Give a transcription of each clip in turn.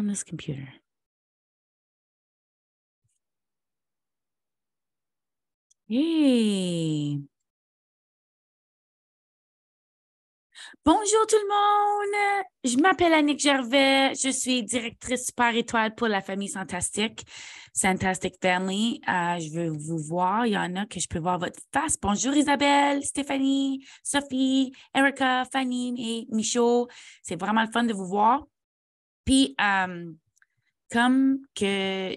on this computer. Hey! Bonjour tout le monde! Je m'appelle Annick Gervais. Je suis directrice super étoile pour la famille Fantastique, Fantastic Family. Je veux vous voir. Il y en a que je peux voir votre face. Bonjour Isabelle, Stéphanie, Sophie, Erica, Fanny et Michaud. C'est vraiment le fun de vous voir. Puis, comme que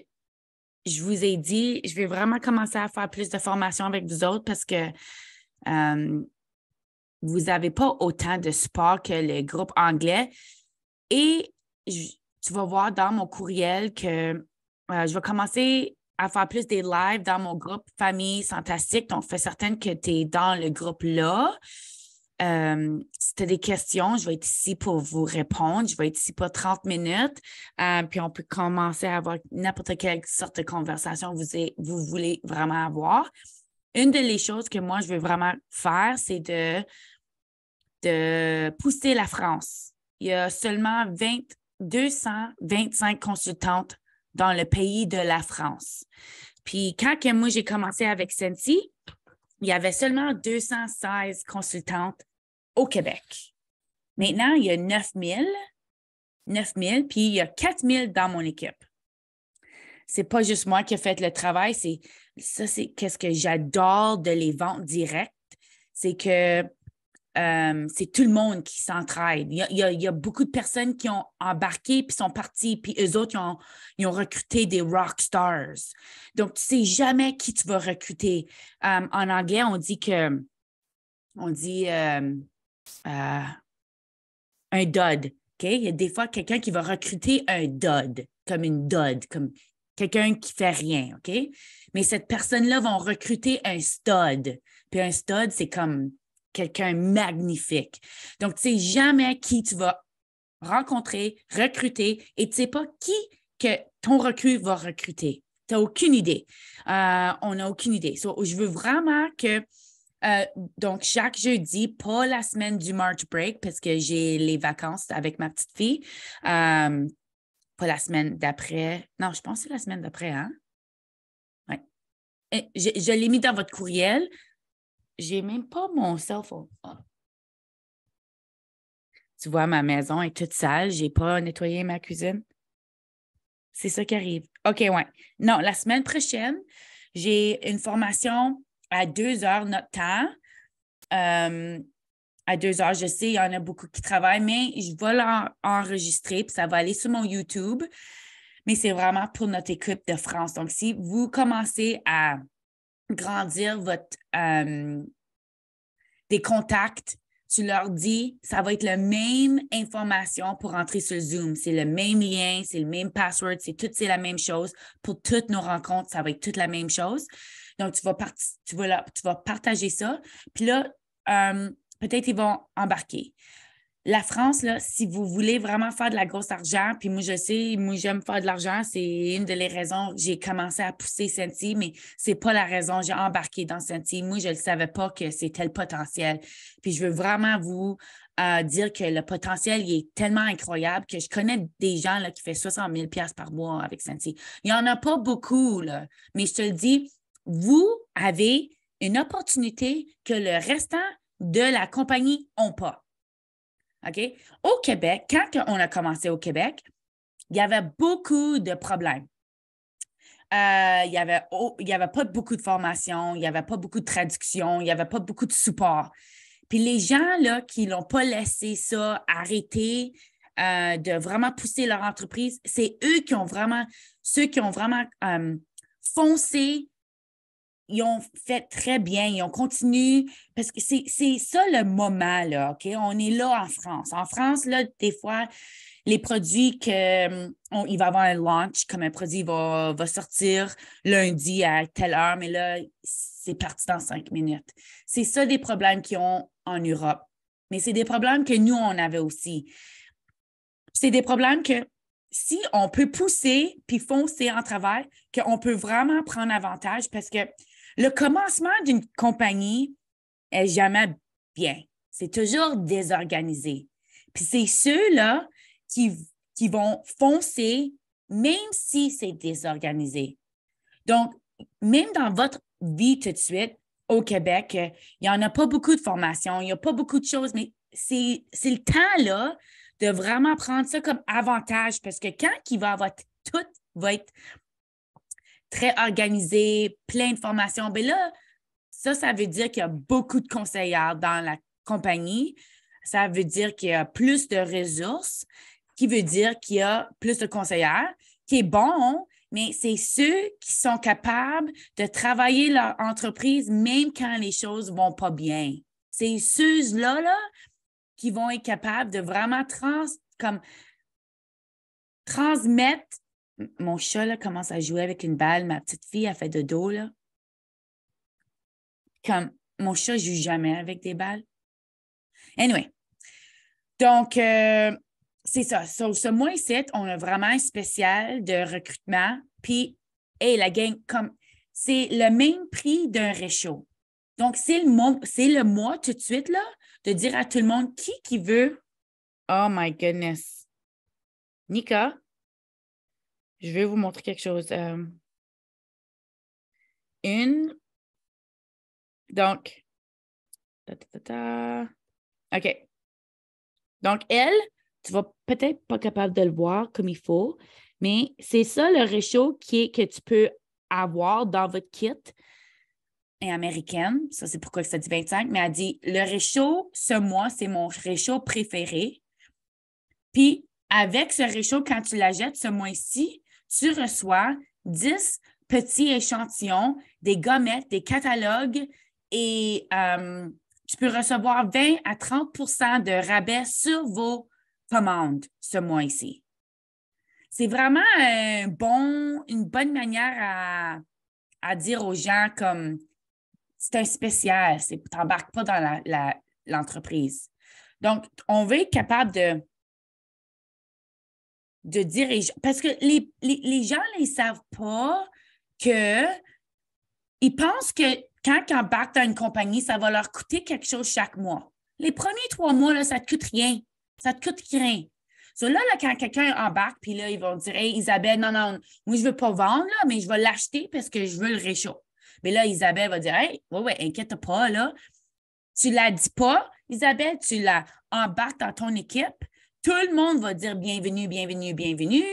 je vous ai dit, je vais vraiment commencer à faire plus de formations avec vous autres parce que vous n'avez pas autant de support que le groupe anglais. Et tu vas voir dans mon courriel que je vais commencer à faire plus des lives dans mon groupe Famille Fantastique. Donc, fais certaine que tu es dans le groupe-là. Si tu as des questions, je vais être ici pour vous répondre. Je vais être ici pour 30 minutes. Puis, on peut commencer à avoir n'importe quelle sorte de conversation que vous voulez vraiment avoir. Une des choses que moi, je veux vraiment faire, c'est de pousser la France. Il y a seulement 225 consultantes dans le pays de la France. Puis quand moi, j'ai commencé avec Sensi, il y avait seulement 216 consultantes au Québec. Maintenant, il y a 9000, puis il y a 4000 dans mon équipe. C'est pas juste moi qui ai fait le travail, c'est qu'est-ce que j'adore de les ventes directes, c'est que c'est tout le monde qui s'entraide. Il y a beaucoup de personnes qui ont embarqué puis sont partis, puis eux autres, ils ont recruté des rock stars. Donc, tu ne sais jamais qui tu vas recruter. En anglais, on dit un dud. Okay? Il y a des fois quelqu'un qui va recruter un dud, comme une dud, comme quelqu'un qui ne fait rien. OK? Mais cette personne-là va recruter un stud. Puis un stud, c'est comme quelqu'un magnifique. Donc, tu ne sais jamais qui tu vas rencontrer, recruter, et tu ne sais pas qui que ton recrue va recruter. Tu n'as aucune idée. On n'a aucune idée. So, je veux vraiment que, donc, chaque jeudi, pas la semaine du March Break, parce que j'ai les vacances avec ma petite fille. Pas la semaine d'après. Non, je pense que c'est la semaine d'après, hein? Oui. Je l'ai mis dans votre courriel. J'ai même pas mon cell phone. Oh. Tu vois, ma maison est toute sale. Je n'ai pas nettoyé ma cuisine. C'est ça qui arrive. OK, ouais. Non, la semaine prochaine, j'ai une formation à 2 heures notre temps. À 2 heures, je sais, il y en a beaucoup qui travaillent, mais je vais l'enregistrer, puis ça va aller sur mon YouTube. Mais c'est vraiment pour notre équipe de France. Donc, si vous commencez à grandir des contacts, tu leur dis, ça va être la même information pour entrer sur Zoom. C'est le même lien, c'est le même password, c'est la même chose. Pour toutes nos rencontres, ça va être toute la même chose. Donc, tu vas partager ça. Puis là, peut-être ils vont embarquer. La France, là, si vous voulez vraiment faire de la grosse argent, puis moi, je sais, moi, j'aime faire de l'argent, c'est une des raisons que j'ai commencé à pousser Sensi, mais c'est pas la raison, j'ai embarqué dans Sensi. Moi, je ne savais pas que c'était le potentiel. Puis je veux vraiment vous dire que le potentiel, il est tellement incroyable que je connais des gens là, qui font 60 000 $ par mois avec Sensi. Il n'y en a pas beaucoup, là, mais je te le dis, vous avez une opportunité que le restant de la compagnie n'ont pas. OK? Au Québec, quand on a commencé au Québec, il y avait beaucoup de problèmes. Il n'y avait pas beaucoup de formation, il n'y avait pas beaucoup de traduction, il n'y avait pas beaucoup de support. Puis les gens là, qui n'ont pas laissé ça arrêter de vraiment pousser leur entreprise, c'est ceux qui ont vraiment foncé. Ils ont fait très bien, ils ont continué, parce que c'est ça le moment, là, OK? On est là en France. En France, là, des fois, les produits il va y avoir un launch, comme un produit va sortir lundi à telle heure, mais là, c'est parti dans 5 minutes. C'est ça des problèmes qu'ils ont en Europe. Mais c'est des problèmes que nous, on avait aussi. C'est des problèmes que si on peut pousser puis foncer en travers, qu'on peut vraiment prendre avantage parce que le commencement d'une compagnie n'est jamais bien. C'est toujours désorganisé. Puis c'est ceux-là qui qui vont foncer, même si c'est désorganisé. Donc, même dans votre vie tout de suite, au Québec, il n'y en a pas beaucoup de formations, il n'y a pas beaucoup de choses, mais c'est le temps, là, de vraiment prendre ça comme avantage parce que quand il va avoir tout va être très organisé, plein de formations, bien là, ça veut dire qu'il y a beaucoup de conseillères dans la compagnie. Ça veut dire qu'il y a plus de ressources, qui veut dire qu'il y a plus de conseillères, qui est bon, mais c'est ceux qui sont capables de travailler leur entreprise même quand les choses ne vont pas bien. C'est ceux-là là, qui vont être capables de vraiment transmettre. Mon chat là, commence à jouer avec une balle. Ma petite fille a fait de dos. Là. Comme mon chat ne joue jamais avec des balles. Anyway. Donc, c'est ça. Ce mois ici, on a vraiment un spécial de recrutement. Puis, la gang, c'est le même prix d'un réchaud. Donc, c'est le mois tout de suite, là, de dire à tout le monde qui veut. Oh my goodness. Nika, je vais vous montrer quelque chose. Donc, OK. Donc, elle, tu vas peut-être pas capable de le voir comme il faut, mais c'est ça le réchaud que tu peux avoir dans votre kit. Et américaine, ça c'est pourquoi ça dit 25, mais elle dit le réchaud, ce mois, c'est mon réchaud préféré. Puis, avec ce réchaud, quand tu l'achètes ce mois-ci, tu reçois 10 petits échantillons, des gommettes, des catalogues et tu peux recevoir 20 à 30 de rabais sur vos commandes ce mois-ci. C'est vraiment une bonne manière à dire aux gens comme c'est un spécial, tu n'embarques pas dans l'entreprise. Donc, on veut être capable de diriger, parce que les gens ne savent pas qu'ils pensent que quand ils embarquent dans une compagnie, ça va leur coûter quelque chose chaque mois. Les premiers 3 mois, là, ça ne te coûte rien. Ça ne te coûte rien. Là, quand quelqu'un embarque, puis là, ils vont dire hey, Isabelle, non, moi, je ne veux pas vendre, là, mais je vais l'acheter parce que je veux le réchaud. Mais là, Isabelle va dire hey, ouais, inquiète pas, là. Tu ne la dis pas, Isabelle, tu la embarques dans ton équipe. Tout le monde va dire bienvenue, bienvenue, bienvenue.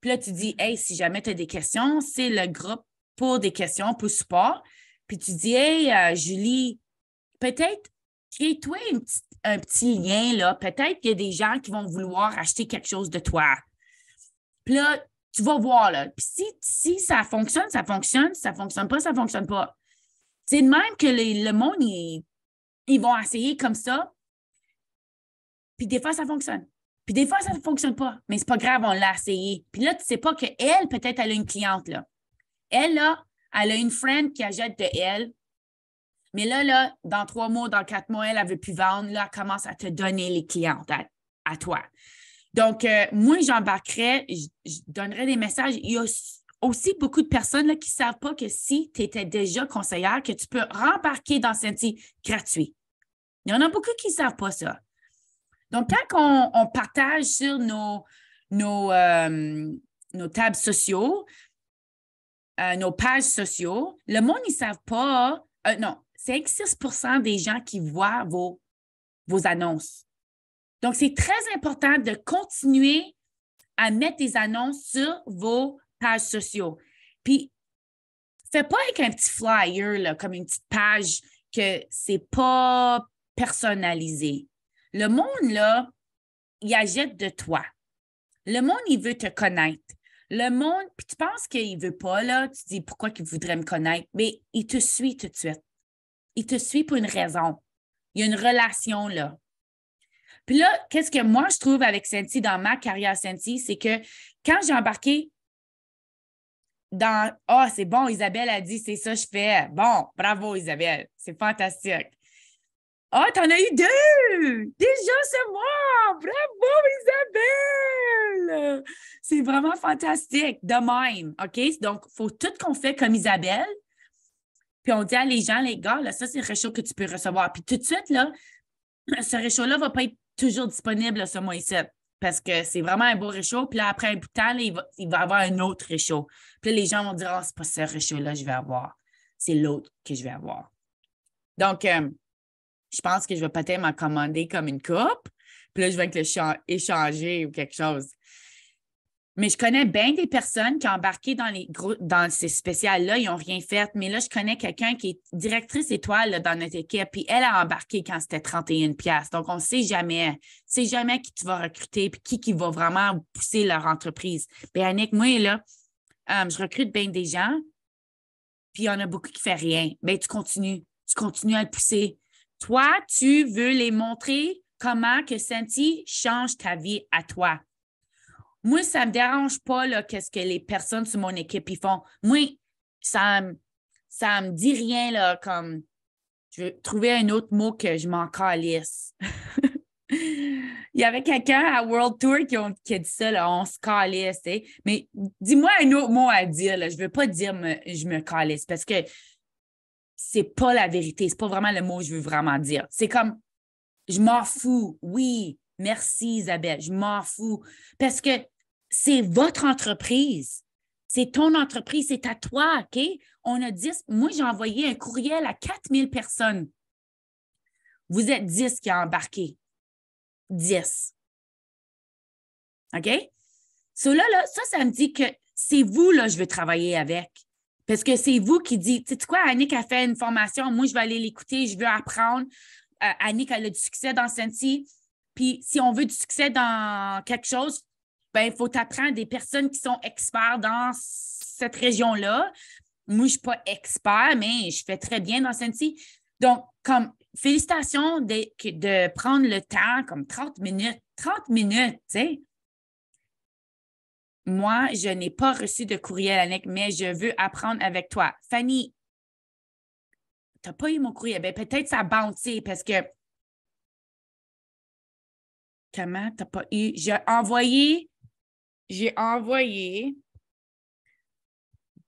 Puis là, tu dis hey, si jamais tu as des questions, c'est le groupe pour des questions, pour support. Puis tu dis hey, Julie, peut-être crée-toi un petit lien, là. Peut-être qu'il y a des gens qui vont vouloir acheter quelque chose de toi. Puis là, tu vas voir, là. Puis si ça fonctionne, ça fonctionne. Si ça ne fonctionne pas, ça ne fonctionne pas. C'est de même que le monde, ils vont essayer comme ça. Puis des fois, ça fonctionne. Puis des fois, ça ne fonctionne pas. Mais c'est pas grave, on l'a essayé. Puis là, tu ne sais pas qu'elle, peut-être, elle a une cliente, là. Elle, là, elle a une friend qui achète de elle. Mais là, dans 3 mois, dans 4 mois, elle ne veut plus vendre. Là, elle commence à te donner les clientes à toi. Donc, moi, j'embarquerais, je donnerais des messages. Il y a aussi beaucoup de personnes là, qui ne savent pas que si tu étais déjà conseillère, que tu peux rembarquer dans Senti gratuit. Il y en a beaucoup qui ne savent pas ça. Donc, quand on partage sur nos tables sociaux, nos pages sociaux, le monde, ils ne savent pas. Non, c'est 6 des gens qui voient vos annonces. Donc, c'est très important de continuer à mettre des annonces sur vos pages sociaux. Puis, fais pas avec un petit flyer, là, comme une petite page que c'est pas personnalisé. Le monde, là, il achète de toi. Le monde, il veut te connaître. Le monde, puis tu penses qu'il ne veut pas, là, tu dis pourquoi il voudrait me connaître, mais il te suit tout de suite. Il te suit pour une raison. Il y a une relation, là. Puis là, qu'est-ce que moi, je trouve avec Senti dans ma carrière Senti, c'est que quand j'ai embarqué dans « Ah, c'est bon, Isabelle a dit, c'est ça que je fais. » Bon, bravo, Isabelle. C'est fantastique. « Ah, t'en as eu 2! Déjà ce mois! Bravo, Isabelle! » C'est vraiment fantastique, de même, OK? Donc, il faut tout qu'on fait comme Isabelle. Puis on dit à les gens, les gars, là, ça, c'est le réchaud que tu peux recevoir. Puis tout de suite, là, ce réchaud-là ne va pas être toujours disponible là, ce mois-ci. parce que c'est vraiment un beau réchaud. Puis là, après un bout de temps, là, il va avoir un autre réchaud. Puis là, les gens vont dire, ah, c'est pas ce réchaud-là que je vais avoir. C'est l'autre que je vais avoir. Donc, je pense que je vais peut-être m'en commander comme une coupe. Puis là, je vais échanger ou quelque chose. Mais je connais bien des personnes qui ont embarqué dans ces spéciales-là, ils n'ont rien fait. Mais là, je connais quelqu'un qui est directrice étoile là, dans notre équipe, puis elle a embarqué quand c'était 31 pièces. Donc, on ne sait jamais. Tu sais jamais qui tu vas recruter, puis qui va vraiment pousser leur entreprise. Bien, Annick, moi, là, je recrute bien des gens, puis il y en a beaucoup qui ne font rien. Bien, tu continues. Tu continues à le pousser. Toi, tu veux les montrer comment que Senti change ta vie à toi. Moi, ça ne me dérange pas là, qu'est-ce que les personnes sur mon équipe ils font. Moi, ça me dit rien là, comme je veux trouver un autre mot que je m'en calisse. Il y avait quelqu'un à World Tour qui a dit ça, là, on se calisse. Mais dis-moi un autre mot à dire. Là. Je ne veux pas dire je me calisse parce que c'est pas la vérité. C'est pas vraiment le mot que je veux vraiment dire. C'est comme je m'en fous. Oui, merci Isabelle, je m'en fous. Parce que c'est votre entreprise. C'est ton entreprise, c'est à toi, OK? On a 10. Moi, j'ai envoyé un courriel à 4000 personnes. Vous êtes 10 qui ont embarqué. 10. OK? Ça me dit que c'est vous, là, je veux travailler avec. Parce que c'est vous qui dites, tu sais quoi, Annick a fait une formation, moi, je vais aller l'écouter, je veux apprendre. Annick, elle a du succès dans Senti. Puis, si on veut du succès dans quelque chose, ben, il faut t'apprendre des personnes qui sont experts dans cette région-là. Moi, je ne suis pas expert, mais je fais très bien dans Senti. Donc, comme félicitations de prendre le temps, comme 30 minutes. 30 minutes, tu sais. Moi, je n'ai pas reçu de courriel, Annick, mais je veux apprendre avec toi. Fanny, tu n'as pas eu mon courriel. Ben, peut-être ça a bouncé parce que comment tu n'as pas eu? J'ai envoyé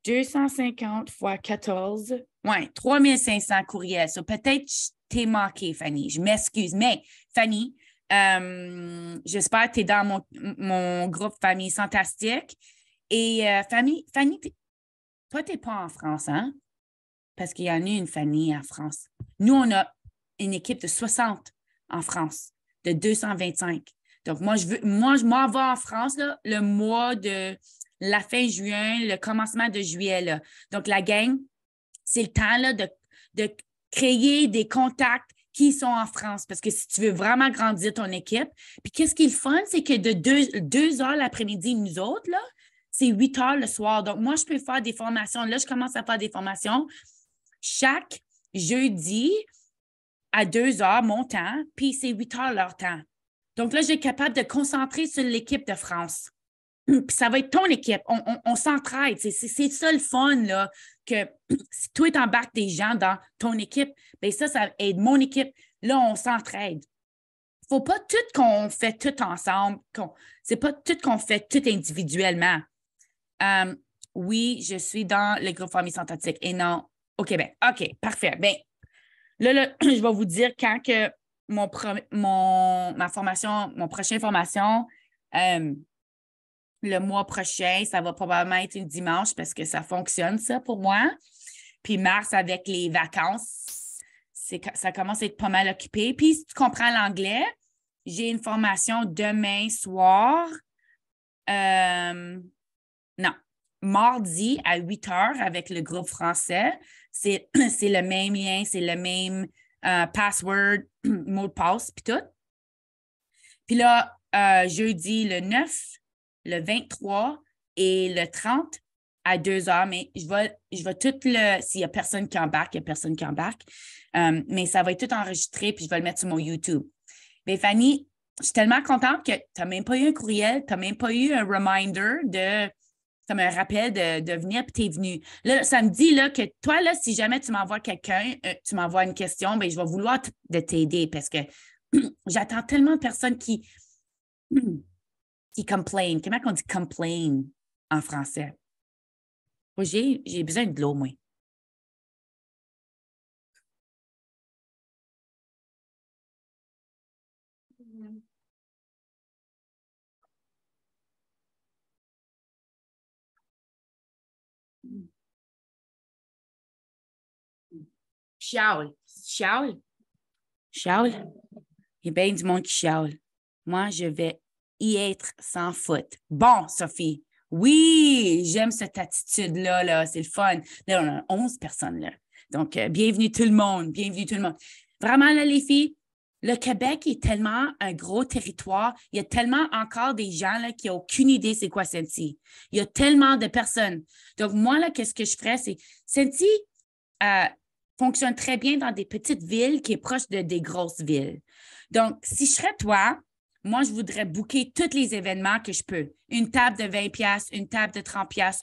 250 fois 14. Ouais, 3500 courriels. So, peut-être je t'ai manqué, Fanny. Je m'excuse. Mais, Fanny, j'espère que tu es dans mon groupe Famille Fantastique. Et Fanny, toi, tu n'es pas en France, hein? Parce qu'il y en a une famille en France. Nous, on a une équipe de 60 en France, de 225. Donc, moi, je m'en vais en France là, le mois de la fin juin, le commencement de juillet. Là. Donc, la gang, c'est le temps là, de créer des contacts qui sont en France. Parce que si tu veux vraiment grandir ton équipe, puis qu'est-ce qui est le fun, c'est que de 2 heures l'après-midi, nous autres, là, c'est 8 heures le soir. Donc, moi, je peux faire des formations. Là, je commence à faire des formations chaque jeudi à 2 heures, mon temps, puis c'est 8 heures leur temps. Donc là, je vais être capable de concentrer sur l'équipe de France. Puis ça va être ton équipe. On s'entraide. C'est ça le fun, là, que si toi, tu embarques des gens dans ton équipe, bien ça aide mon équipe. Là, on s'entraide. Il ne faut pas tout qu'on fait tout ensemble. C'est pas tout qu'on fait tout individuellement. Oui, je suis dans le groupe Famille Synthétique et non au Québec. OK, parfait. Bien, là, je vais vous dire quand que ma formation, mon prochaine formation, le mois prochain, ça va probablement être le dimanche parce que ça fonctionne, ça, pour moi. Puis mars, avec les vacances, ça commence à être pas mal occupé. Puis si tu comprends l'anglais, j'ai une formation demain soir. Non, mardi à 8 heures avec le groupe français. C'est le même lien, c'est le même password, mot de passe, puis tout. Puis là, jeudi le 9, le 23 et le 30 à 2 heures, mais je vais tout s'il n'y a personne qui embarque, il n'y a personne qui embarque. Mais ça va être tout enregistré, puis je vais le mettre sur mon YouTube. Mais Fanny, je suis tellement contente que tu n'as même pas eu un courriel, tu n'as même pas eu un reminder comme un rappel de venir, puis tu es venu. Là, ça me dit là, que toi, là, si jamais tu m'envoies quelqu'un, tu m'envoies une question, bien, je vais vouloir de t'aider parce que j'attends tellement de personnes qui complain. Comment on dit complain en français? Moi, j'ai besoin de l'eau, moi. chiale. Chiale? Chiale? Il y a bien du monde qui chiale. Moi, je vais y être sans faute. Bon, Sophie. Oui, j'aime cette attitude-là, là. C'est le fun. Là, on a 11 personnes, là. Donc, bienvenue tout le monde. Bienvenue tout le monde. Vraiment, là, les filles, le Québec est tellement un gros territoire. Il y a tellement encore des gens là, qui n'ont aucune idée c'est quoi Scentsy. Il y a tellement de personnes. Donc, moi, là, qu'est-ce que je ferais, c'est Scentsy fonctionne très bien dans des petites villes qui est proche de des grosses villes. Donc, si je serais toi, moi, je voudrais booker tous les événements que je peux. Une table de 20$, une table de 30$,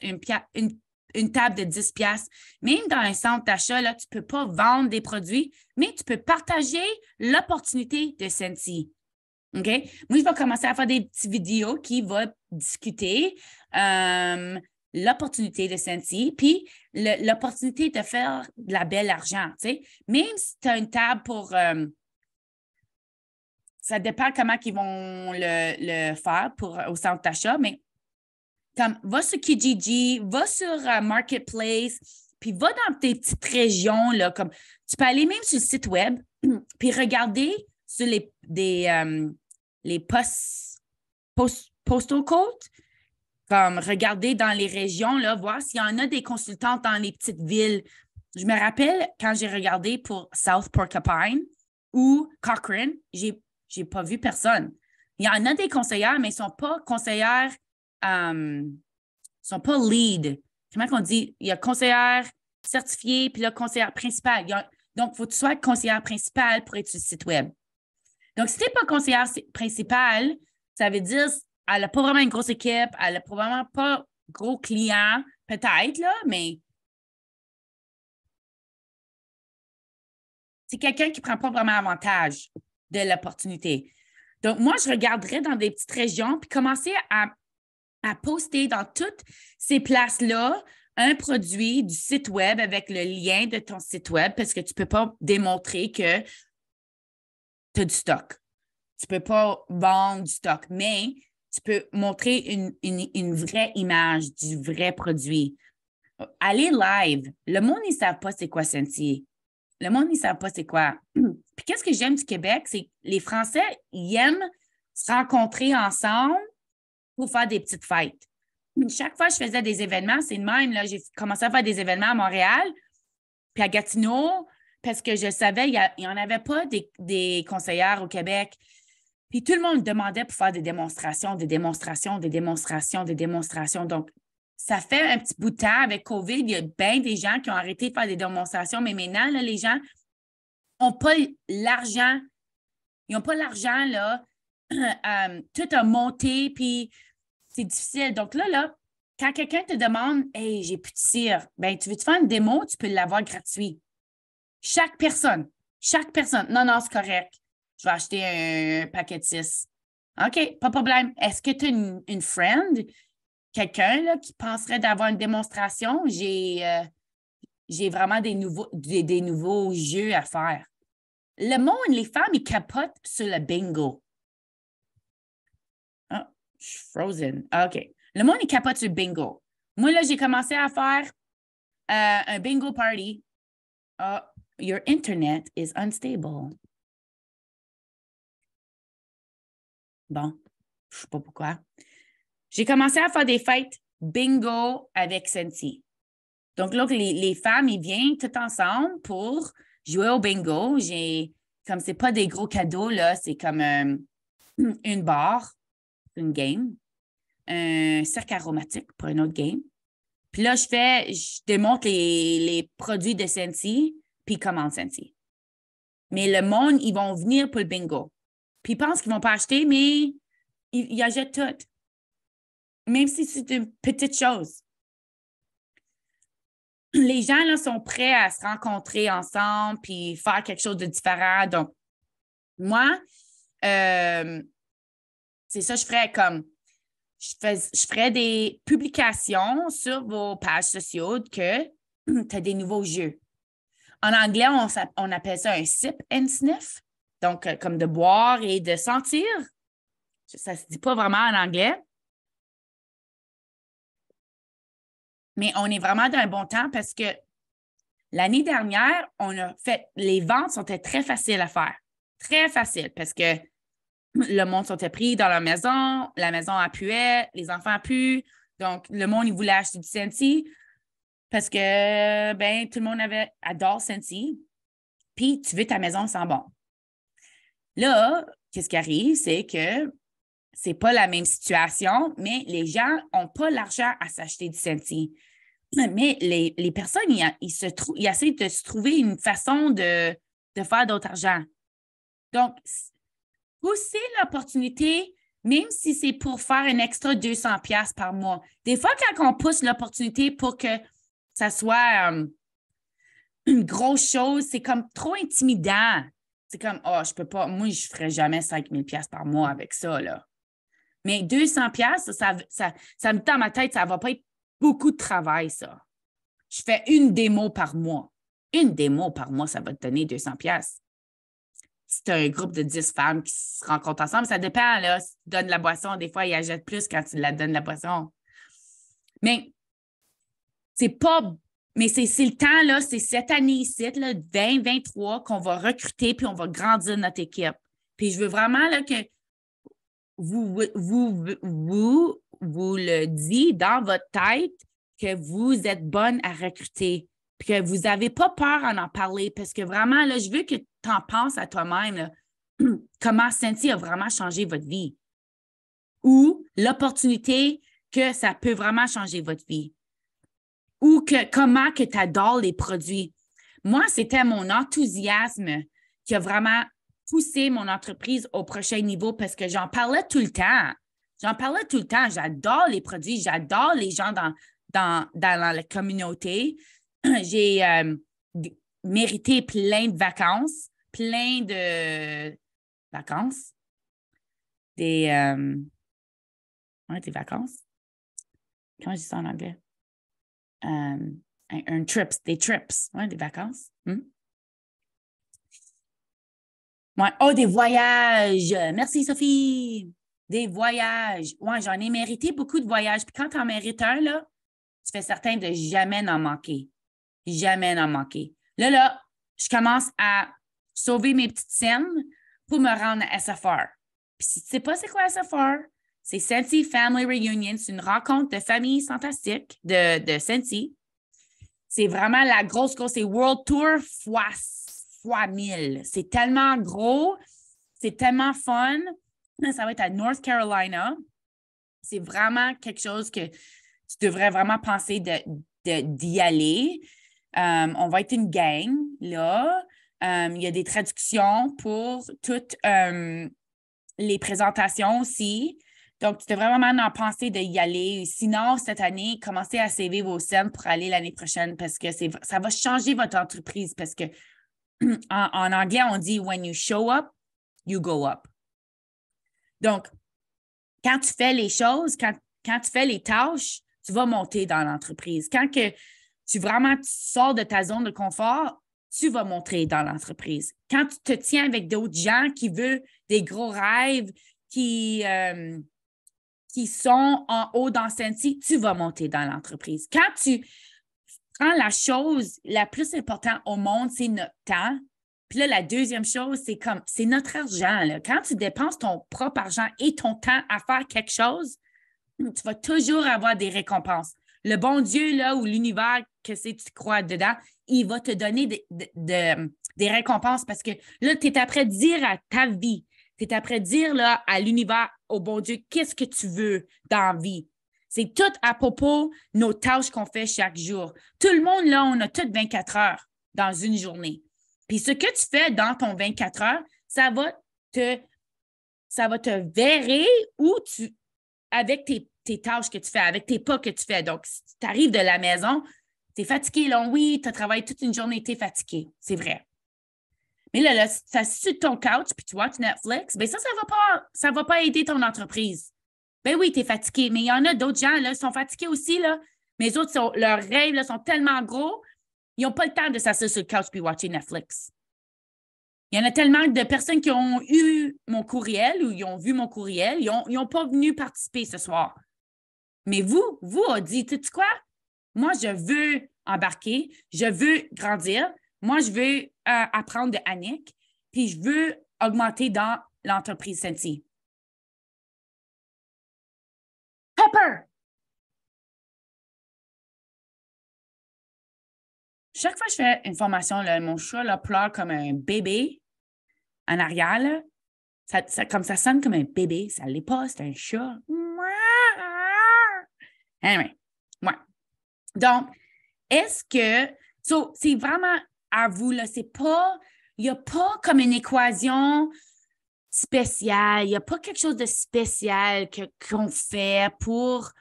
une table de 10$. Même dans un centre d'achat, là, tu ne peux pas vendre des produits, mais tu peux partager l'opportunité de Scentsy. OK? Moi, je vais commencer à faire des petites vidéos qui vont discuter l'opportunité de Scentsy, puis l'opportunité de faire de la belle argent. Tu sais? Même si tu as une table pour... ça dépend comment ils vont le faire au centre d'achat, mais comme va sur Kijiji, va sur Marketplace, puis va dans tes petites régions, là, comme tu peux aller même sur le site web, puis regarder sur les postal codes, comme regarder dans les régions, là, voir s'il y en a des consultantes dans les petites villes. Je me rappelle quand j'ai regardé pour South Porcupine ou Cochrane, j'ai pas vu personne. Il y en a des conseillères, mais ils ne sont pas conseillères, sont pas lead. Comment on dit? Il y a conseillère certifiée, puis là, conseillère principale. Donc, il faut que tu sois conseillère principale pour être sur le site web. Donc, si tu n'es pas conseillère principale, ça veut dire qu'elle n'a pas vraiment une grosse équipe, elle n'a probablement pas gros clients, peut-être, là, mais c'est quelqu'un qui ne prend pas vraiment avantage de l'opportunité. Donc, moi, je regarderais dans des petites régions puis commencer à poster dans toutes ces places-là un produit du site web avec le lien de ton site web parce que tu ne peux pas démontrer que tu as du stock. Tu ne peux pas vendre du stock, mais tu peux montrer une vraie image du vrai produit. Aller live. Le monde, ils ne savent pas c'est quoi Scentsy. Le monde, ils ne savent pas c'est quoi. Puis qu'est-ce que j'aime du Québec, c'est que les Français, ils aiment se rencontrer ensemble pour faire des petites fêtes. Chaque fois que je faisais des événements, c'est le même. Là, j'ai commencé à faire des événements à Montréal, puis à Gatineau, parce que je savais qu'il n'y en avait pas des conseillères au Québec. Puis tout le monde demandait pour faire des démonstrations, des démonstrations, des démonstrations, des démonstrations. Donc, ça fait un petit bout de temps avec COVID, il y a bien des gens qui ont arrêté de faire des démonstrations, mais maintenant, là, les gens n'ont pas l'argent. Ils n'ont pas l'argent, là. Tout a monté, puis c'est difficile. Donc là, quand quelqu'un te demande « Hey, j'ai plus de cire », ben tu veux-tu faire une démo, tu peux l'avoir gratuit. Chaque personne. Non, non, c'est correct. Je vais acheter un paquet de 6. OK, pas de problème. Est-ce que tu as une friend, quelqu'un là, qui penserait d'avoir une démonstration? J'ai vraiment des nouveaux jeux à faire. Le monde, les femmes, ils capotent sur le bingo. Ah, je suis frozen. OK. Le monde, il capote sur le bingo. Moi, là, j'ai commencé à faire un bingo party. Your internet is unstable. Bon, je ne sais pas pourquoi. J'ai commencé à faire des fêtes bingo avec Scentsy. Donc là, les femmes, ils viennent tout ensemble pour jouer au bingo. Comme c'est pas des gros cadeaux, là, c'est comme une barre, une game, un cercle aromatique pour une autre game. Puis là, je démontre les produits de Scentsy, puis ils commandent Scentsy. Mais le monde, ils vont venir pour le bingo. Puis ils pensent qu'ils ne vont pas acheter, mais ils achètent tout. Même si c'est une petite chose. Les gens là, sont prêts à se rencontrer ensemble puis faire quelque chose de différent. Donc, moi, c'est ça, je ferais comme je ferais des publications sur vos pages sociales que tu as des nouveaux jeux. En anglais, on appelle ça un sip and sniff. Donc, comme de boire et de sentir. Ça ne se dit pas vraiment en anglais. Mais on est vraiment dans un bon temps parce que L'année dernière, les ventes sont très faciles à faire. Très faciles parce que le monde s'était pris dans la maison appuie, les enfants appuient. Donc, le monde, il voulait acheter du Scentsy parce que, tout le monde adore Scentsy. Puis, tu veux ta maison sent bon. Là, qu'est-ce qui arrive, c'est que c'est pas la même situation, mais les gens n'ont pas l'argent à s'acheter du Scentsy. Mais les personnes, ils essaient de se trouver une façon de faire d'autre argent. Donc, pousser l'opportunité, même si c'est pour faire un extra 200$ par mois. Des fois, quand on pousse l'opportunité pour que ça soit une grosse chose, c'est comme trop intimidant. C'est comme, je peux pas, moi, je ferais jamais 5000$ par mois avec ça, là. Mais 200$, ça me tend dans ma tête, ça va pas être beaucoup de travail, ça. Je fais une démo par mois. Une démo par mois, ça va te donner 200$. Si tu as un groupe de 10 femmes qui se rencontrent ensemble, ça dépend, là. Si tu donnes la boisson, des fois, ils achètent plus quand tu la donnes la boisson. Mais c'est pas... Mais c'est le temps, là, c'est cette année ici, là, 2023, qu'on va recruter puis on va grandir notre équipe. Puis je veux vraiment là, que vous le dites dans votre tête que vous êtes bonne à recruter puis que vous n'avez pas peur en parler parce que vraiment, là, je veux que tu en penses à toi-même, là, comment Scentsy a vraiment changé votre vie ou l'opportunité que ça peut vraiment changer votre vie ou comment que tu adores les produits. Moi, c'était mon enthousiasme qui a vraiment poussé mon entreprise au prochain niveau parce que j'en parlais tout le temps. J'adore les produits, j'adore les gens dans la communauté. J'ai mérité plein de vacances, des vacances. Comment je dis ça en anglais? Des trips, des vacances. Ouais. Oh, des voyages. Merci, Sophie. Des voyages. Ouais, j'en ai mérité beaucoup de voyages. Puis quand tu en mérites un, là, tu fais certain de jamais en manquer. Jamais en manquer. Là, je commence à sauver mes petites scènes pour me rendre à SFR. Puis si tu ne sais pas c'est quoi SFR, c'est Scentsy Family Reunion. C'est une rencontre de famille fantastique de Scentsy. C'est vraiment la grosse, c'est World Tour fois 1000. C'est tellement gros, c'est tellement fun. Ça va être à North Carolina. C'est vraiment quelque chose que tu devrais vraiment penser d'y aller. On va être une gang, là. Il y a des traductions pour toutes les présentations aussi. Donc, tu devrais vraiment en penser d'y aller. Sinon, cette année, commencez à saver vos scènes pour aller l'année prochaine parce que ça va changer votre entreprise parce que en anglais, on dit « when you show up, you go up ». Donc, quand tu fais les choses, quand tu fais les tâches, tu vas monter dans l'entreprise. Quand que tu sors de ta zone de confort, tu vas monter dans l'entreprise. Quand tu te tiens avec d'autres gens qui veulent des gros rêves, qui sont en haut dans Scentsy, tu vas monter dans l'entreprise. Quand tu prends la chose la plus importante au monde, c'est notre temps. Puis là, la deuxième chose, c'est notre argent. Là. Quand tu dépenses ton propre argent et ton temps à faire quelque chose, tu vas toujours avoir des récompenses. Le bon Dieu, là, ou l'univers, que tu crois dedans, il va te donner des récompenses parce que là, tu es après de dire à ta vie, tu es après de dire là, à l'univers, au bon Dieu, qu'est-ce que tu veux dans la vie. C'est tout à propos de nos tâches qu'on fait chaque jour. Tout le monde, là, on a toutes 24 heures dans une journée. Puis ce que tu fais dans ton 24 heures, ça va te verrer ou avec tes tâches que tu fais, avec tes pas que tu fais. Donc, si tu arrives de la maison, tu es fatigué, là, oui, tu as travaillé toute une journée, tu es fatigué, c'est vrai. Mais là, si tu assis sur ton couch puis tu watches Netflix, bien ça va pas aider ton entreprise. Ben oui, tu es fatigué, mais il y en a d'autres gens, là, qui sont fatigués aussi, là. Mais les autres, leurs rêves là, sont tellement gros, ils n'ont pas le temps de s'asseoir sur le couch puis watcher Netflix. Il y en a tellement de personnes qui ont eu mon courriel ou ils ont vu mon courriel, ils n'ont pas venu participer ce soir. Mais vous a dit, tu sais quoi? Moi, je veux embarquer. Je veux grandir. Moi, je veux apprendre de Annick, puis je veux augmenter dans l'entreprise Senti. Pepper! Chaque fois que je fais une formation, là, mon chat là, pleure comme un bébé en arrière. Là. Comme ça sonne comme un bébé. Ça ne l'est pas, c'est un chat. Anyway, ouais. Donc, est-ce que... c'est vraiment à vous, là. C'est pas... Il n'y a pas comme une équation spéciale. Il n'y a pas quelque chose de spécial qu'on fait pour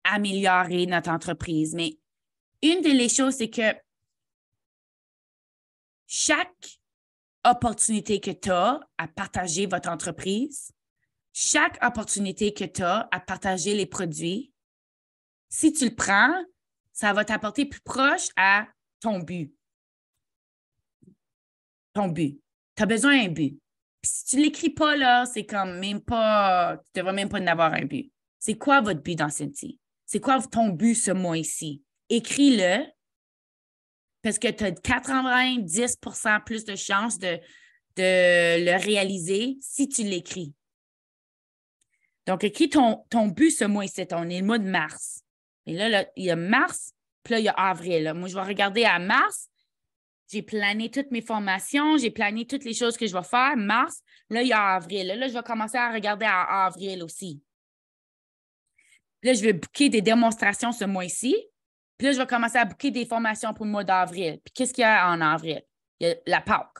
améliorer notre entreprise. Mais une des choses, c'est que chaque opportunité que tu as à partager votre entreprise, chaque opportunité que tu as à partager les produits, si tu le prends, ça va t'apporter plus proche à ton but. Ton but. Tu as besoin d'un but. Puis si tu ne l'écris pas, là, c'est comme même pas, tu ne devrais même pas en avoir un but. C'est quoi votre but dans Senti? C'est quoi ton but ce mois-ci? Écris-le parce que tu as 90% plus de chances de le réaliser si tu l'écris. Donc, écris ton but ce mois-ci. On est le mois de mars. Et là, il y a mars, puis là, il y a avril. Là. Moi, je vais regarder à mars. J'ai plané toutes mes formations, j'ai plané toutes les choses que je vais faire. Mars, là, il y a avril. Là, je vais commencer à regarder à avril aussi. Là, je vais booker des démonstrations ce mois-ci. Puis là, je vais commencer à booker des formations pour le mois d'avril. Puis qu'est-ce qu'il y a en avril? Il y a la Pâques.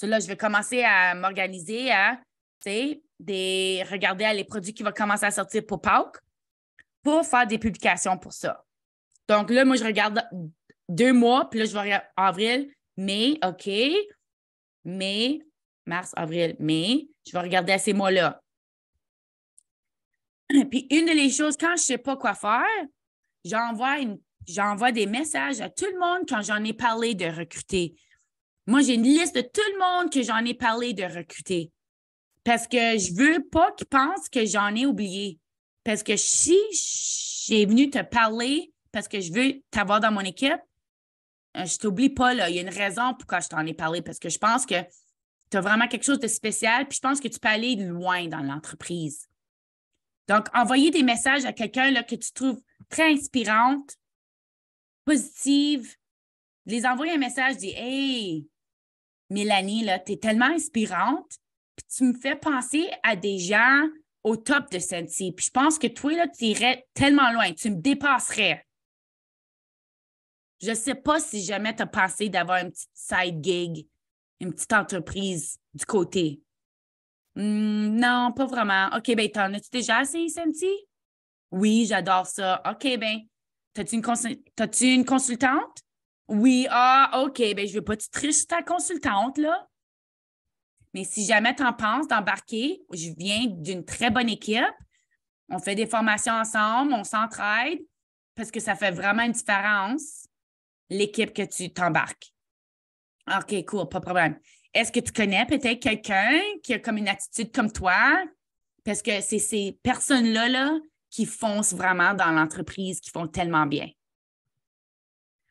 Là, je vais commencer à m'organiser à, regarder les produits qui vont commencer à sortir pour Pâques pour faire des publications pour ça. Donc là, moi, je regarde 2 mois, puis là, je vais regarder avril, mai, OK, mai, mars, avril, mai. Je vais regarder à ces mois-là. Puis une des choses, quand je ne sais pas quoi faire, j'envoie des messages à tout le monde quand j'en ai parlé de recruter. Moi, j'ai une liste de tout le monde que j'en ai parlé de recruter. Parce que je ne veux pas qu'ils pensent que j'en ai oublié. Parce que si j'ai venu te parler parce que je veux t'avoir dans mon équipe, je ne t'oublie pas, là. Il y a une raison pourquoi je t'en ai parlé. Parce que je pense que tu as vraiment quelque chose de spécial, puis je pense que tu peux aller loin dans l'entreprise. Donc, envoyer des messages à quelqu'un là, que tu trouves très inspirante, positive, les envoyer un message, dis « Hey, Mélanie, tu es tellement inspirante, puis tu me fais penser à des gens au top de Senti. Puis je pense que toi, là, tu irais tellement loin, tu me dépasserais. » Je ne sais pas si jamais tu as pensé d'avoir une petite side gig, une petite entreprise du côté. Non, pas vraiment. OK, bien, t'en as-tu déjà essayé, Senti? Oui, j'adore ça. OK, bien, t'as-tu une consultante? Oui, OK, bien, je ne veux pas te tricher ta consultante, là. Mais si jamais tu en penses d'embarquer, je viens d'une très bonne équipe. On fait des formations ensemble, on s'entraide parce que ça fait vraiment une différence, l'équipe que tu t'embarques. OK, cool, pas de problème. Est-ce que tu connais peut-être quelqu'un qui a comme une attitude comme toi? Parce que c'est ces personnes-là là, qui foncent vraiment dans l'entreprise, qui font tellement bien.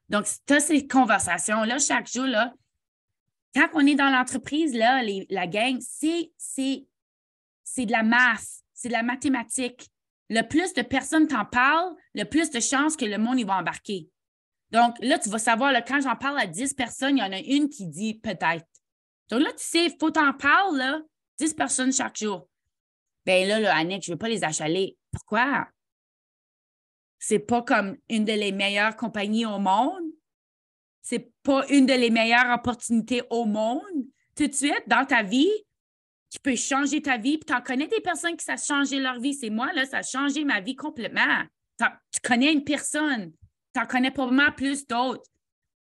Donc, si tu as ces conversations-là chaque jour, là, quand on est dans l'entreprise, là, la gang, c'est de la masse, c'est de la mathématique. Le plus de personnes t'en parlent, le plus de chances que le monde y va embarquer. Donc, là, tu vas savoir, là, quand j'en parle à 10 personnes, il y en a une qui dit peut-être. Donc là, tu sais, il faut t'en parler, là, 10 personnes chaque jour. Bien là, Annick, je ne veux pas les achaler. Pourquoi? C'est pas comme une des meilleures compagnies au monde. C'est pas une des meilleures opportunités au monde. Tout de suite, dans ta vie, qui peut changer ta vie. Puis tu en connais des personnes qui ça a changé leur vie. C'est moi, là, ça a changé ma vie complètement. Tu connais une personne. Tu en connais probablement plus d'autres.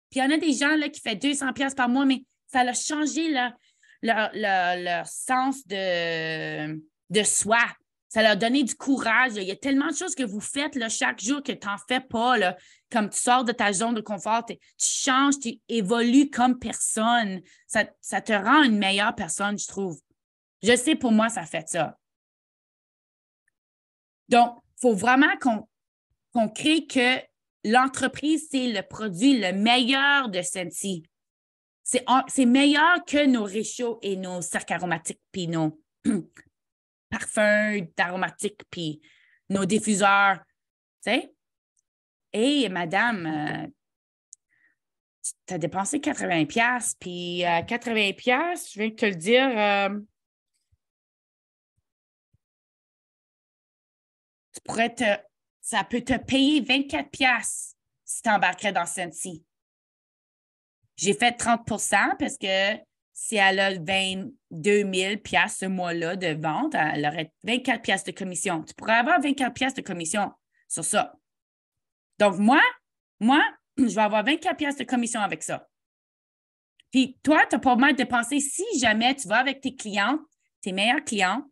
Puis il y en a des gens là, qui font 200$ par mois, mais ça a changé leur sens de soi. Ça leur a donné du courage. Là. Il y a tellement de choses que vous faites là, chaque jour que tu n'en fais pas. Là. Comme tu sors de ta zone de confort, tu changes, tu évolues comme personne. Ça te rend une meilleure personne, je trouve. Je sais, pour moi, ça fait ça. Donc, il faut vraiment qu'on crée que l'entreprise, c'est le produit le meilleur de Scentsy. C'est meilleur que nos réchauds et nos cercles aromatiques, puis nos parfums d'aromatiques, puis nos diffuseurs. Tu sais? Hey, madame, tu as dépensé 80$, puis 80$, je viens de te le dire, ça peut te payer 24$ si tu embarquerais dans Scentsy. J'ai fait 30% parce que si elle a 22 000$ ce mois-là de vente, elle aurait 24$ de commission. Tu pourrais avoir 24$ de commission sur ça. Donc, moi, je vais avoir 24$ de commission avec ça. Puis, toi, tu n'as pas mal dépensé si jamais tu vas avec tes clients, tes meilleurs clients,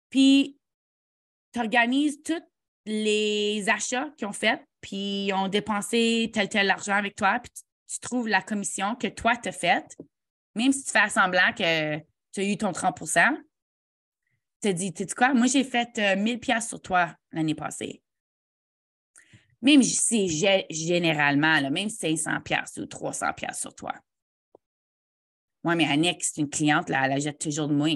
puis tu organises tous les achats qu'ils ont fait, puis ils ont dépensé tel argent avec toi, puis tu trouves la commission que toi, tu as faite, même si tu fais semblant que tu as eu ton 30%, tu te dis, tu sais quoi, moi, j'ai fait 1000$ sur toi l'année passée. Même si généralement, là, même 500$ ou 300$ sur toi. Moi, mais Annick, c'est une cliente, là, elle achète toujours de moi.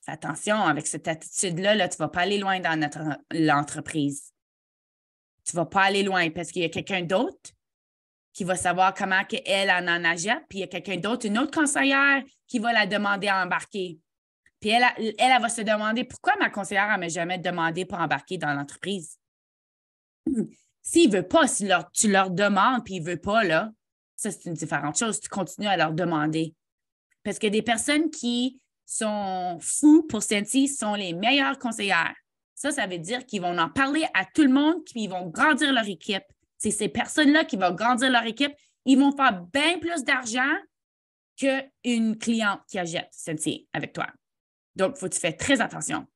Fais attention, avec cette attitude-là, là, tu ne vas pas aller loin dans l'entreprise. Tu ne vas pas aller loin parce qu'il y a quelqu'un d'autre qui va savoir comment elle en achète, puis il y a quelqu'un d'autre, une autre conseillère qui va la demander à embarquer. Puis elle va se demander pourquoi ma conseillère ne m'a jamais demandé pour embarquer dans l'entreprise. S'il ne veut pas, si tu leur demandes puis il ne veut pas, là, ça, c'est une différente chose. Tu continues à leur demander. Parce que des personnes qui sont fous pour Scentsy sont les meilleures conseillères. Ça veut dire qu'ils vont en parler à tout le monde puis ils vont grandir leur équipe. C'est ces personnes-là qui vont grandir leur équipe. Ils vont faire bien plus d'argent qu'une cliente qui achète Scentsy avec toi. Donc, il faut que tu fasses très attention.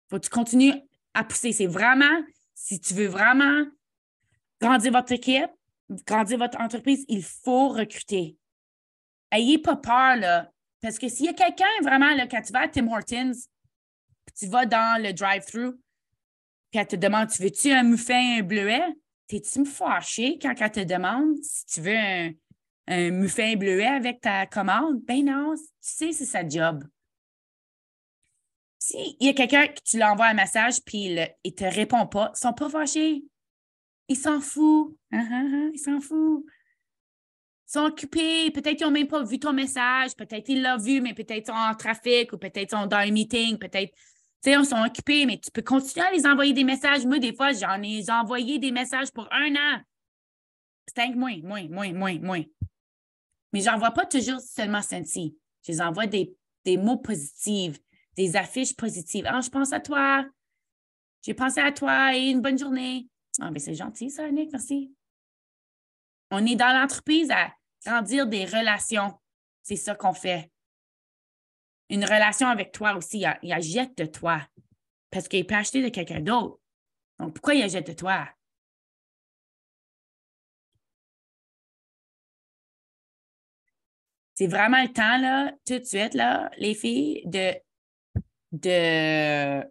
Il faut que tu continues à pousser. C'est vraiment, si tu veux vraiment grandir votre équipe, grandir votre entreprise, il faut recruter. Ayez pas peur, là. Parce que s'il y a quelqu'un vraiment, là, quand tu vas à Tim Hortons, tu vas dans le drive-thru, puis elle te demande, tu veux-tu un muffin bleuet? T'es-tu fâché quand elle te demande si tu veux un muffin bleuet avec ta commande? Ben non, tu sais, c'est sa job. S'il y a quelqu'un que tu l'envoies un message puis il ne te répond pas, ils ne sont pas fâchés. Ils s'en foutent. Ils s'en foutent. Ils sont occupés. Peut-être qu'ils n'ont même pas vu ton message. Peut-être qu'ils l'ont vu, mais peut-être ils sont en trafic ou peut-être ils sont dans un meeting. Peut-être, tu sais, ils sont occupés, mais tu peux continuer à les envoyer des messages. Moi, des fois, j'en ai envoyé des messages pour 1 an. C'est un moins. Mais je n'envoie pas toujours seulement Scentsy. Je les envoie des mots positifs, des affiches positives. Ah, je pense à toi. J'ai pensé à toi et une bonne journée. Ah, bien, c'est gentil, ça, Annick, merci. On est dans l'entreprise à grandir des relations. C'est ça qu'on fait. Une relation avec toi aussi, il achète de toi parce qu'il peut acheter de quelqu'un d'autre. Donc, pourquoi il achète de toi? C'est vraiment le temps, là, tout de suite, là, les filles, de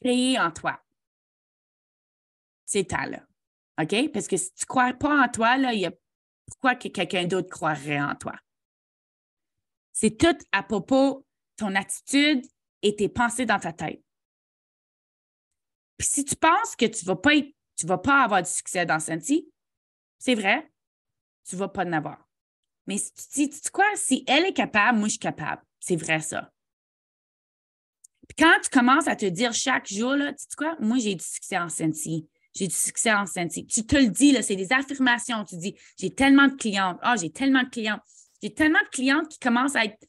créer en toi. C'est le temps, là. OK? Parce que si tu ne crois pas en toi, là, il y a pourquoi que quelqu'un d'autre croirait en toi? C'est tout à propos de ton attitude et tes pensées dans ta tête. Puis si tu penses que tu ne vas pas avoir du succès dans Scentsy, c'est vrai, tu ne vas pas en avoir. Mais si tu dis, tu sais quoi, si elle est capable, moi, je suis capable. C'est vrai, ça. Puis quand tu commences à te dire chaque jour, là, tu sais quoi, moi, j'ai du succès en Scentsy. J'ai du succès en Scentsy. Tu te le dis, là, c'est des affirmations. Tu dis, j'ai tellement de clientes. Ah, j'ai tellement de clientes. J'ai tellement de clientes qui commencent à être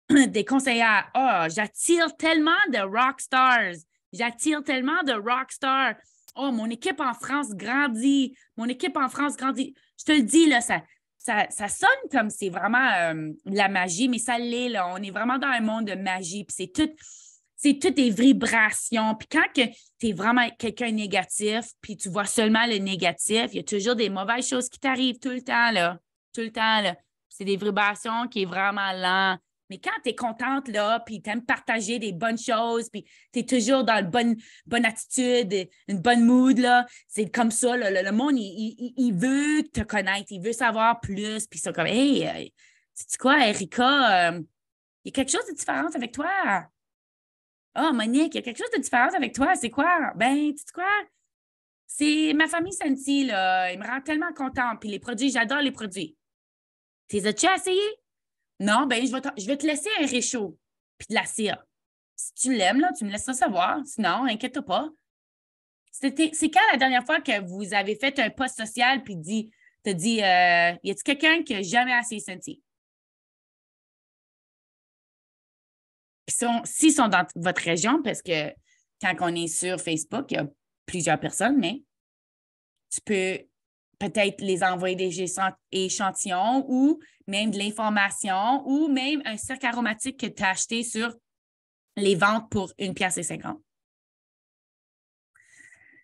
des conseillères. Ah, j'attire tellement de rockstars. J'attire tellement de rockstars. Oh, mon équipe en France grandit. Mon équipe en France grandit. Je te le dis, là, ça sonne comme c'est vraiment la magie, mais ça l'est, là. On est vraiment dans un monde de magie. Puis c'est toutes des vibrations. Puis quand tu es vraiment quelqu'un de négatif, puis tu vois seulement le négatif, il y a toujours des mauvaises choses qui t'arrivent tout le temps, là. Tout le temps, là. C'est des vibrations qui est vraiment lent. Mais quand tu es contente, là, puis tu aimes partager des bonnes choses, puis tu es toujours dans une bonne attitude, une bonne mood, là, c'est comme ça, là, le monde, il veut te connaître, il veut savoir plus, puis c'est comme, hey, sais-tu quoi, Erika, il y a quelque chose de différent avec toi. Ah, Monique, il y a quelque chose de différent avec toi. C'est quoi? Ben, tu sais quoi? C'est ma famille Senti, là. Il me rend tellement contente. Puis les produits, j'adore les produits. T'es as-tu essayé? Non, ben, je vais te laisser un réchaud. Puis de la cire. Si tu l'aimes, là, tu me laisses ça savoir. Sinon, inquiète-toi pas. C'est quand la dernière fois que vous avez fait un post social puis t'as dit, y a-t-il quelqu'un qui a jamais essayé Senti? S'ils sont dans votre région, parce que quand on est sur Facebook, il y a plusieurs personnes, mais tu peux peut-être les envoyer des échantillons ou même de l'information ou même un cercle aromatique que tu as acheté sur les ventes pour 1,50 $.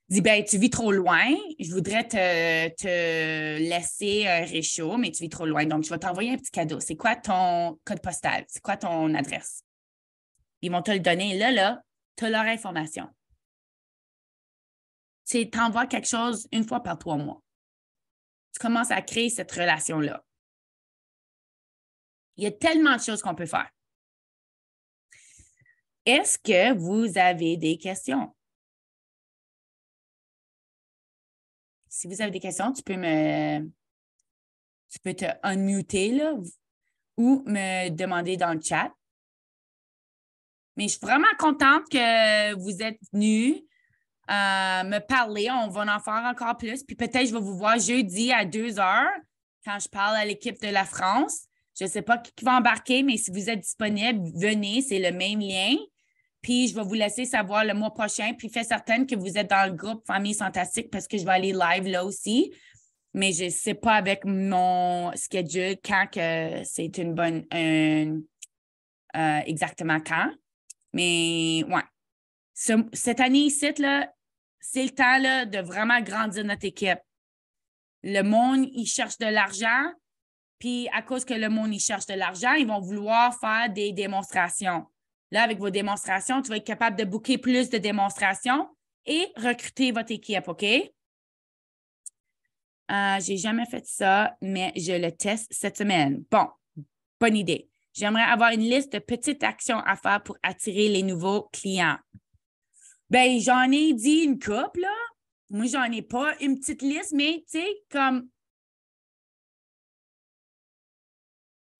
Dis, ben, tu vis trop loin, je voudrais te laisser un réchaud, mais tu vis trop loin. Donc, je vais t'envoyer un petit cadeau. C'est quoi ton code postal? C'est quoi ton adresse? Ils vont te le donner. Là, tu as leur information. Tu t'envoies quelque chose une fois par 3 mois. Tu commences à créer cette relation-là. Il y a tellement de choses qu'on peut faire. Est-ce que vous avez des questions? Si vous avez des questions, tu peux te unmuter là, ou me demander dans le chat. Mais je suis vraiment contente que vous êtes venus me parler. On va en faire encore plus. Puis peut-être je vais vous voir jeudi à 2 h quand je parle à l'équipe de la France. Je ne sais pas qui va embarquer, mais si vous êtes disponible, venez, c'est le même lien. Puis je vais vous laisser savoir le mois prochain. Puis faites certaine que vous êtes dans le groupe Famille Fantastique parce que je vais aller live là aussi. Mais je ne sais pas avec mon schedule quand que c'est une bonne exactement quand. Mais ouais. Cette année ici, là, c'est le temps là, de vraiment grandir notre équipe. Le monde, il cherche de l'argent, puis à cause que le monde, il cherche de l'argent, ils vont vouloir faire des démonstrations. Là, avec vos démonstrations, tu vas être capable de booker plus de démonstrations et recruter votre équipe, OK? J'ai jamais fait ça, mais je le teste cette semaine. Bon, bonne idée. J'aimerais avoir une liste de petites actions à faire pour attirer les nouveaux clients. Ben, j'en ai dit une couple, là. Moi, j'en ai pas une petite liste, mais tu sais, comme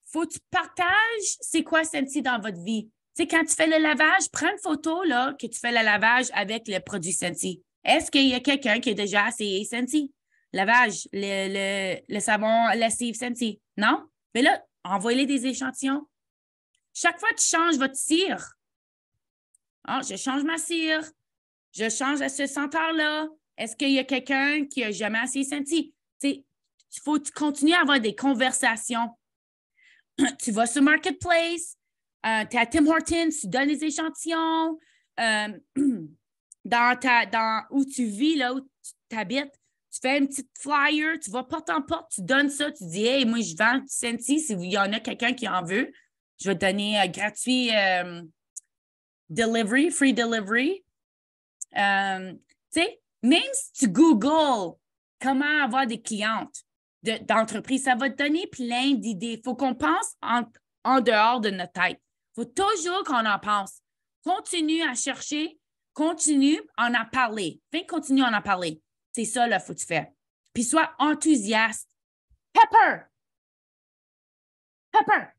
faut que tu partages c'est quoi Senti dans votre vie. Tu sais, quand tu fais le lavage, prends une photo là, que tu fais le lavage avec le produit Senti. Est-ce qu'il y a quelqu'un qui a déjà essayé Senti? Lavage, le savon lessive Senti. Non? Mais là, envoyez-les des échantillons. Chaque fois que tu changes votre cire, je change ma cire, je change à ce senteur-là. Est-ce qu'il y a quelqu'un qui a jamais essayé Senti? Il faut que tu continues à avoir des conversations. Tu vas sur Marketplace, tu es à Tim Hortons, tu donnes des échantillons. Dans où tu vis, là où tu habites, tu fais une petite flyer, tu vas porte en porte, tu donnes ça, tu dis hey, moi, je vends Senti, s'il y en a quelqu'un qui en veut, je vais te donner gratuit delivery, free delivery. Tu sais, même si tu Googles comment avoir des clientes d'entreprise, ça va te donner plein d'idées. Il faut qu'on pense en dehors de notre tête. Il faut toujours qu'on en pense. Continue à chercher, continue à en parler. Continue à en parler. C'est ça, là, faut que tu fasses. Puis sois enthousiaste. Pepper! Pepper!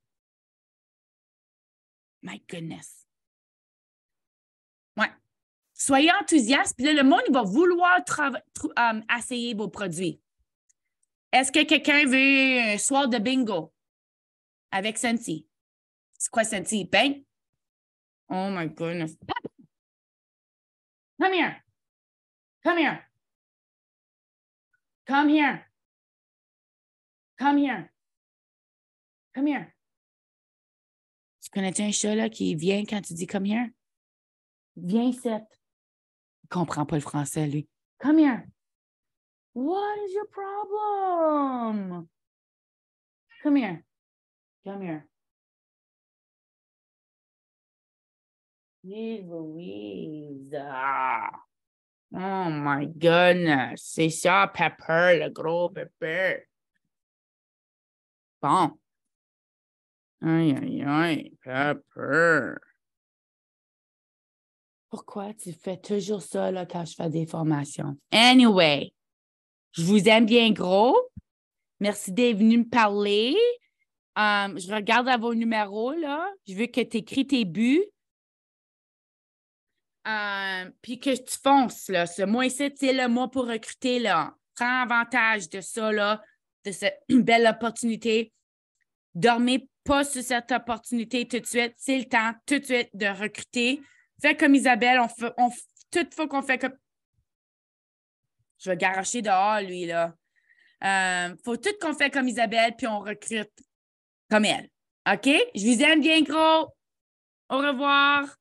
My goodness. Ouais. Soyez enthousiaste, puis là, le monde, il va vouloir essayer vos produits. Est-ce que quelqu'un veut un soir de bingo avec Senti? C'est quoi Senti? Ben? Oh my goodness. Come here. Come here. Come here. Come here. Come here. Tu connais-tu un chat là, qui vient quand tu dis come here? Viens ici. Il comprend pas le français, lui. Come here. What is your problem? Come here. Come here. Oui, Louise. Oh my goodness. C'est ça, Pepper, le gros Pepper. Bon. Aïe, aïe, aïe, Pepper. Pourquoi tu fais toujours ça là, quand je fais des formations? Anyway, je vous aime bien gros. Merci d'être venu me parler. Je regarde à vos numéros, là. Je veux que tu écris tes buts. Puis que tu fonces, là. Ce mois-ci, c'est le mois pour recruter, là. Prends avantage de ça, là, de cette belle opportunité. Dormez pas sur cette opportunité tout de suite. C'est le temps tout de suite de recruter. Fais comme Isabelle. Toute fois qu'on fait comme... Je vais garocher dehors, lui, là. Faut tout qu'on fait comme Isabelle, puis on recrute comme elle. OK? Je vous aime bien gros. Au revoir.